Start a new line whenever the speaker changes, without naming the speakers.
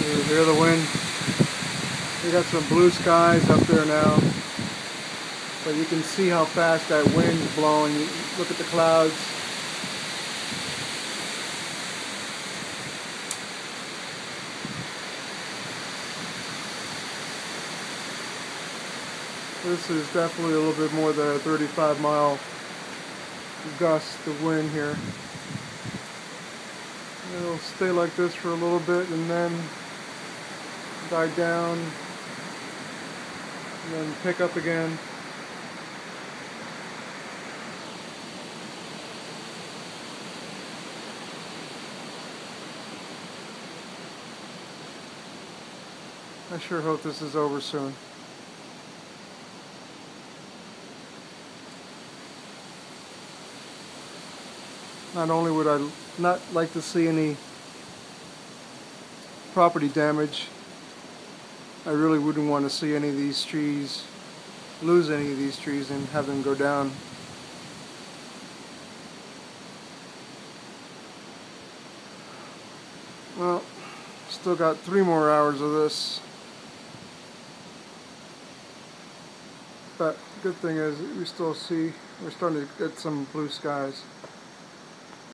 You hear the wind? We got some blue skies up there now, but you can see how fast that wind's blowing. Look at the clouds. This is definitely a little bit more than a 35-mile gust of wind here. It'll stay like this for a little bit and then die down and then pick up again. I sure hope this is over soon. Not only would I not like to see any property damage, I really wouldn't want to see any of these trees, lose any of these trees and have them go down. Well, still got 3 more hours of this. But good thing is we're starting to get some blue skies.